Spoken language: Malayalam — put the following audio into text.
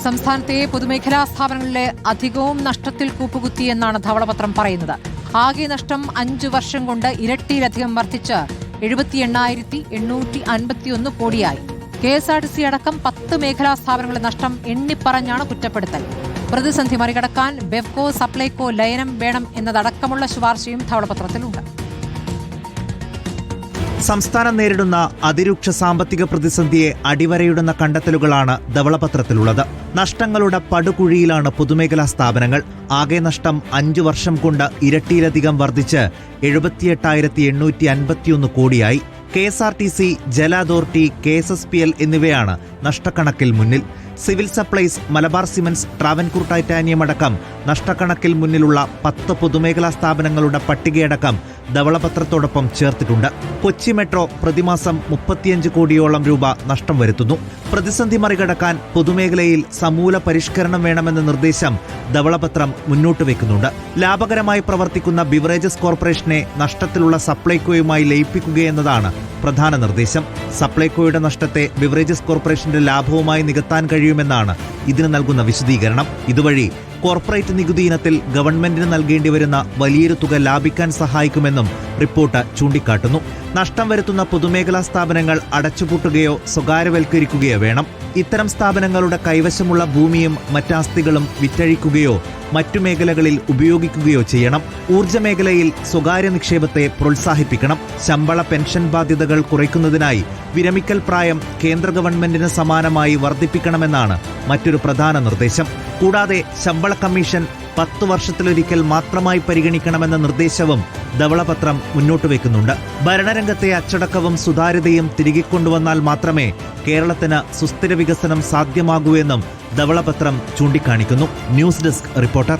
സംസ്ഥാനത്തെ പൊതുമേഖലാ സ്ഥാപനങ്ങളിലെ അധികവും നഷ്ടത്തിൽ കൂപ്പുകുത്തിയെന്നാണ് ധവളപത്രം പറയുന്നത്. ആകെ നഷ്ടം 5 വർഷം കൊണ്ട് ഇരട്ടിയിലധികം വർദ്ധിച്ച് 78,851 കോടിയായി. KSRTC അടക്കം 10 മേഖലാ സ്ഥാപനങ്ങളുടെ നഷ്ടം എണ്ണിപ്പറഞ്ഞാണ് കുറ്റപ്പെടുത്തൽ. പ്രതിസന്ധി മറികടക്കാൻ ബെവ്കോ സപ്ലൈകോ ലയനം വേണം എന്നതടക്കമുള്ള ശുപാർശയും ധവളപത്രത്തിലുണ്ട്. സംസ്ഥാനം നേരിടുന്ന അതിരൂക്ഷ സാമ്പത്തിക പ്രതിസന്ധിയെ അടിവരയിടുന്ന കണ്ടെത്തലുകളാണ് ധവളപത്രത്തിലുള്ളത്. നഷ്ടങ്ങളുടെ പടുകുഴിയിലാണ് പൊതുമേഖലാ സ്ഥാപനങ്ങൾ. ആകെ നഷ്ടം 5 വർഷം കൊണ്ട് ഇരട്ടിയിലധികം വർദ്ധിച്ച് 78,851 കോടിയായി. KSRTC, ജല അതോറിറ്റി, KSSPL എന്നിവയാണ് നഷ്ടക്കണക്കിൽ മുന്നിൽ. Civil supplies, Malabar cements, Travancore titanium അടക്കം നഷ്ടക്കണക്കിൽ മുന്നിലുള്ള 10 പൊതുമേഖലാ സ്ഥാപനങ്ങളുടെ പട്ടികയടക്കം ധവളപത്രത്തോടൊപ്പം ചേർത്തിട്ടുണ്ട്. കൊച്ചി മെട്രോ പ്രതിമാസം 35 കോടിയോളം രൂപ നഷ്ടം വരുത്തുന്നു. പ്രതിസന്ധി മറികടക്കാൻ പൊതുമേഖലയിൽ സമൂല പരിഷ്കരണം വേണമെന്ന നിർദ്ദേശം ധവളപത്രം മുന്നോട്ട് വെക്കുന്നുണ്ട്. ലാഭകരമായി പ്രവർത്തിക്കുന്ന ബിവറേജസ് കോർപ്പറേഷനെ നഷ്ടത്തിലുള്ള സപ്ലൈകോയുമായി ലയിപ്പിക്കുകയെന്നതാണ് പ്രധാന നിർദ്ദേശം. സപ്ലൈകോയുടെ നഷ്ടത്തെ ബിവറേജസ് കോർപ്പറേഷന്റെ ലാഭവുമായി നികത്താൻ കഴിയുമെന്നാണ് ഇതിന് നൽകുന്ന വിശദീകരണം. ഇതുവഴി കോർപ്പറേറ്റ് നികുതി ഇനത്തിൽ ഗവൺമെന്റിന് നൽകേണ്ടി വരുന്ന വലിയൊരു തുക ലാഭിക്കാൻ സഹായിക്കുമെന്നും റിപ്പോർട്ട് ചൂണ്ടിക്കാട്ടുന്നു. നഷ്ടം വരുത്തുന്ന പൊതുമേഖലാ സ്ഥാപനങ്ങൾ അടച്ചുപൂട്ടുകയോ സ്വകാര്യവൽക്കരിക്കുകയോ വേണം. ഇത്തരം സ്ഥാപനങ്ങളുടെ കൈവശമുള്ള ഭൂമിയും മറ്റാസ്തികളും വിറ്റഴിക്കുകയോ മറ്റു മേഖലകളിൽ ഉപയോഗിക്കുകയോ ചെയ്യണം. ഊർജ്ജ മേഖലയിൽ സ്വകാര്യ നിക്ഷേപത്തെ പ്രോത്സാഹിപ്പിക്കണം. ശമ്പള പെൻഷൻ ബാധ്യതകൾ കുറയ്ക്കുന്നതിനായി വിരമിക്കൽ പ്രായം കേന്ദ്ര ഗവൺമെന്റിന് സമാനമായി വർദ്ധിപ്പിക്കണമെന്നാണ് മറ്റൊരു പ്രധാന നിർദ്ദേശം. കൂടാതെ ശമ്പള കമ്മീഷൻ 10 വർഷത്തിലൊരിക്കൽ മാത്രമായി പരിഗണിക്കണമെന്ന നിർദ്ദേശവും ധവളപത്രം മുന്നോട്ട് വെക്കുന്നുണ്ട്. ഭരണരംഗത്തെ അച്ചടക്കവും സുതാര്യതയും തിരികെ കൊണ്ടുവന്നാൽ മാത്രമേ കേരളത്തിന് സുസ്ഥിര വികസനം സാധ്യമാകൂ എന്നും ധവളപത്രം ചൂണ്ടിക്കാണിക്കുന്നു. News desk reporter.